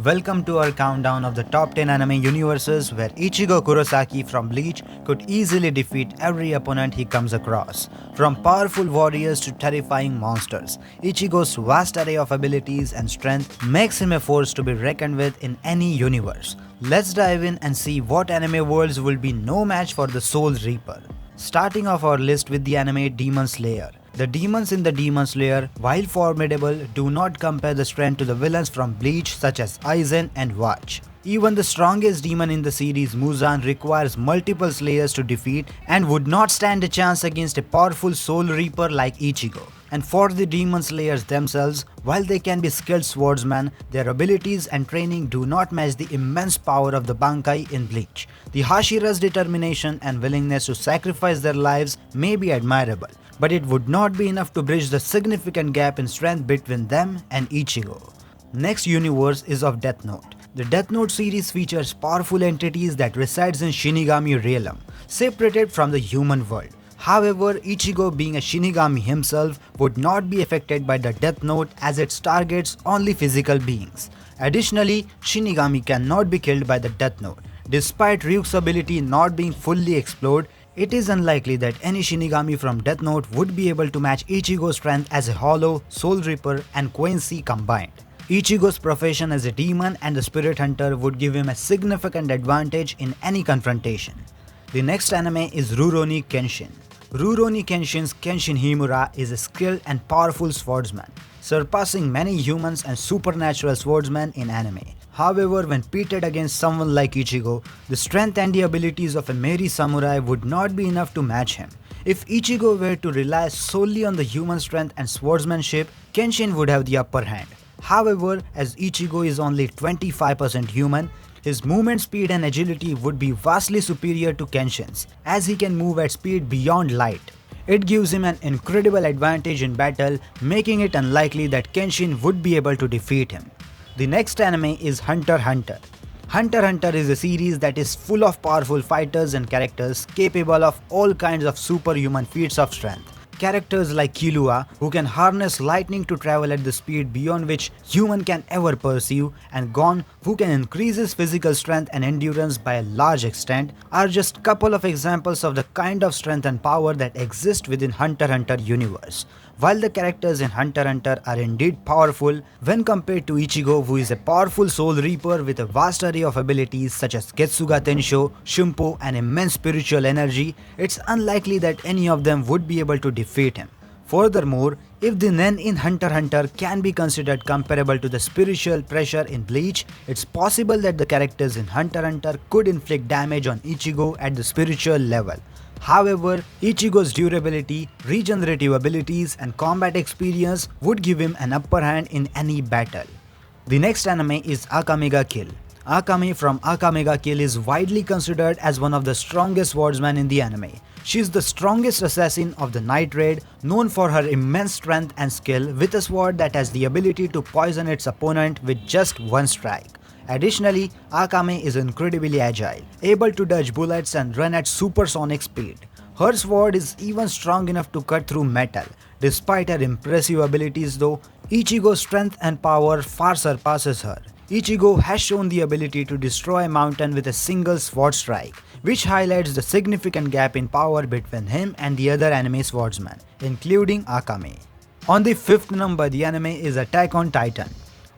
Welcome to our countdown of the top 10 anime universes where Ichigo Kurosaki from Bleach could easily defeat every opponent he comes across. From powerful warriors to terrifying monsters, Ichigo's vast array of abilities and strength makes him a force to be reckoned with in any universe. Let's dive in and see what anime worlds will be no match for the Soul Reaper. Starting off our list with the anime Demon Slayer. The demons in the Demon Slayer, while formidable, do not compare the strength to the villains from Bleach such as Aizen and Watch. Even the strongest demon in the series, Muzan, requires multiple slayers to defeat and would not stand a chance against a powerful Soul Reaper like Ichigo. And for the Demon Slayers themselves, while they can be skilled swordsmen, their abilities and training do not match the immense power of the Bankai in Bleach. The Hashira's determination and willingness to sacrifice their lives may be admirable, but it would not be enough to bridge the significant gap in strength between them and Ichigo. Next universe is of Death Note. The Death Note series features powerful entities that resides in Shinigami realm, separated from the human world. However, Ichigo, being a Shinigami himself, would not be affected by the Death Note as it targets only physical beings. Additionally, Shinigami cannot be killed by the Death Note. Despite Ryuk's ability not being fully explored, it is unlikely that any Shinigami from Death Note would be able to match Ichigo's strength as a Hollow, Soul Reaper and Quincy combined. Ichigo's profession as a demon and a spirit hunter would give him a significant advantage in any confrontation. The next anime is Rurouni Kenshin. Rurouni Kenshin's Kenshin Himura is a skilled and powerful swordsman, surpassing many humans and supernatural swordsmen in anime. However, when pitted against someone like Ichigo, the strength and the abilities of a merry samurai would not be enough to match him. If Ichigo were to rely solely on the human strength and swordsmanship, Kenshin would have the upper hand. However, as Ichigo is only 25% human, his movement speed and agility would be vastly superior to Kenshin's, as he can move at speed beyond light. It gives him an incredible advantage in battle, making it unlikely that Kenshin would be able to defeat him. The next anime is Hunter x Hunter. Hunter x Hunter is a series that is full of powerful fighters and characters capable of all kinds of superhuman feats of strength. Characters like Killua, who can harness lightning to travel at the speed beyond which human can ever perceive, and Gon, who can increase his physical strength and endurance by a large extent, are just couple of examples of the kind of strength and power that exist within Hunter x Hunter universe. While the characters in Hunter x Hunter are indeed powerful, when compared to Ichigo, who is a powerful Soul Reaper with a vast array of abilities such as Getsuga Tensho, Shunpo and immense spiritual energy, it's unlikely that any of them would be able to defeat him. Furthermore, if the Nen in Hunter x Hunter can be considered comparable to the spiritual pressure in Bleach, it's possible that the characters in Hunter x Hunter could inflict damage on Ichigo at the spiritual level. However, Ichigo's durability, regenerative abilities and combat experience would give him an upper hand in any battle. The next anime is Akame Ga Kill. Akame from Akame Ga Kill is widely considered as one of the strongest swordsmen in the anime. She is the strongest assassin of the Night Raid, known for her immense strength and skill with a sword that has the ability to poison its opponent with just one strike. Additionally, Akame is incredibly agile, able to dodge bullets and run at supersonic speed. Her sword is even strong enough to cut through metal. Despite her impressive abilities though, Ichigo's strength and power far surpasses her. Ichigo has shown the ability to destroy a mountain with a single sword strike, which highlights the significant gap in power between him and the other anime swordsmen, including Akame. On the fifth number, the anime is Attack on Titan.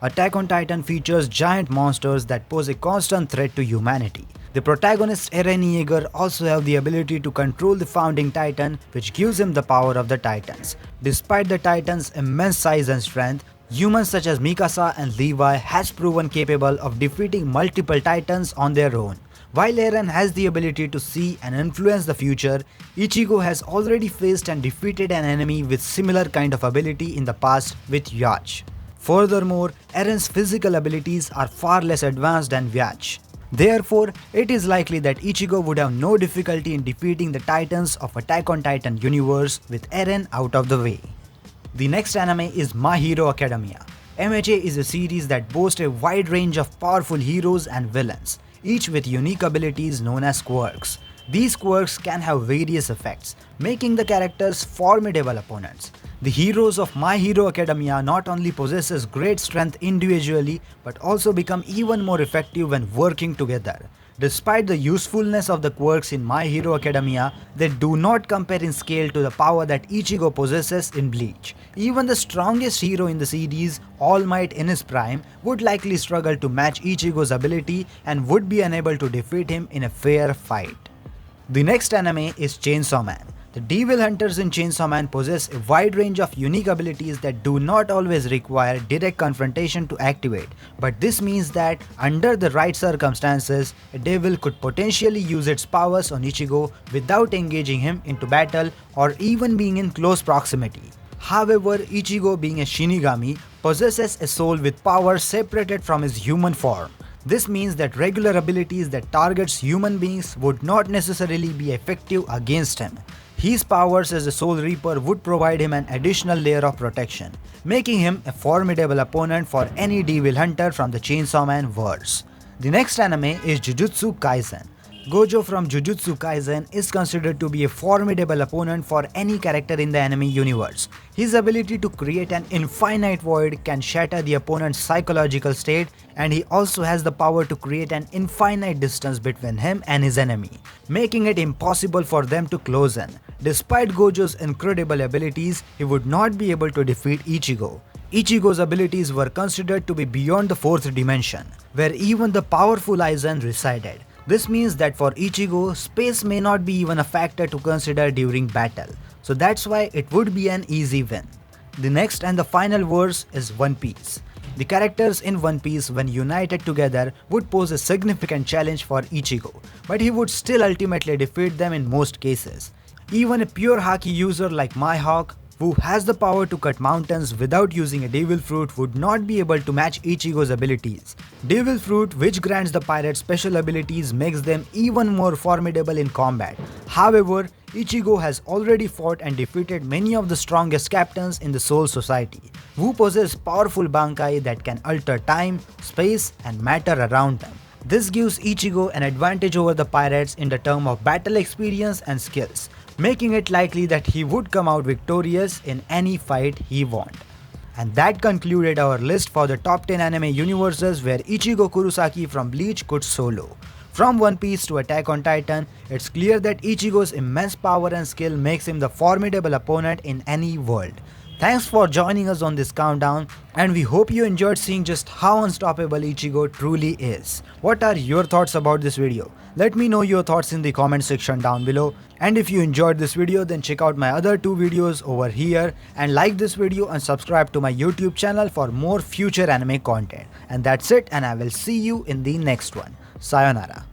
Attack on Titan features giant monsters that pose a constant threat to humanity. The protagonist Eren Yeager also have the ability to control the founding Titan, which gives him the power of the Titans. Despite the Titans' immense size and strength, humans such as Mikasa and Levi has proven capable of defeating multiple Titans on their own. While Eren has the ability to see and influence the future, Ichigo has already faced and defeated an enemy with similar kind of ability in the past with Yacht. Furthermore, Eren's physical abilities are far less advanced than Yacht. Therefore, it is likely that Ichigo would have no difficulty in defeating the Titans of Attack on Titan universe with Eren out of the way. The next anime is My Hero Academia. MHA is a series that boasts a wide range of powerful heroes and villains, each with unique abilities known as quirks. These quirks can have various effects, making the characters formidable opponents. The heroes of My Hero Academia not only possesses great strength individually but also become even more effective when working together. Despite the usefulness of the quirks in My Hero Academia, they do not compare in scale to the power that Ichigo possesses in Bleach. Even the strongest hero in the series, All Might in his prime, would likely struggle to match Ichigo's ability and would be unable to defeat him in a fair fight. The next anime is Chainsaw Man. The Devil Hunters in Chainsaw Man possess a wide range of unique abilities that do not always require direct confrontation to activate, but this means that under the right circumstances, a devil could potentially use its powers on Ichigo without engaging him into battle or even being in close proximity. However, Ichigo, being a Shinigami, possesses a soul with power separated from his human form. This means that regular abilities that targets human beings would not necessarily be effective against him. His powers as a Soul Reaper would provide him an additional layer of protection, making him a formidable opponent for any Devil Hunter from the Chainsaw Man verse. The next anime is Jujutsu Kaisen. Gojo from Jujutsu Kaisen is considered to be a formidable opponent for any character in the anime universe. His ability to create an infinite void can shatter the opponent's psychological state, and he also has the power to create an infinite distance between him and his enemy, making it impossible for them to close in. Despite Gojo's incredible abilities, he would not be able to defeat Ichigo. Ichigo's abilities were considered to be beyond the fourth dimension, where even the powerful Aizen resided. This means that for Ichigo, space may not be even a factor to consider during battle, so that's why it would be an easy win. The next and the final verse is One Piece. The characters in One Piece, when united together, would pose a significant challenge for Ichigo, but he would still ultimately defeat them in most cases. Even a pure Haki user like Mihawk, who has the power to cut mountains without using a Devil Fruit, would not be able to match Ichigo's abilities. Devil Fruit, which grants the pirates special abilities, makes them even more formidable in combat. However, Ichigo has already fought and defeated many of the strongest captains in the Soul Society, who possess powerful Bankai that can alter time, space, and matter around them. This gives Ichigo an advantage over the pirates in the term of battle experience and skills, making it likely that he would come out victorious in any fight he won. And that concluded our list for the top 10 anime universes where Ichigo Kurosaki from Bleach could solo. From One Piece to Attack on Titan, it's clear that Ichigo's immense power and skill makes him the formidable opponent in any world. Thanks for joining us on this countdown, and we hope you enjoyed seeing just how unstoppable Ichigo truly is. What are your thoughts about this video? Let me know your thoughts in the comment section down below. And if you enjoyed this video, then check out my other two videos over here and like this video and subscribe to my YouTube channel for more future anime content. And that's it, and I will see you in the next one. Sayonara.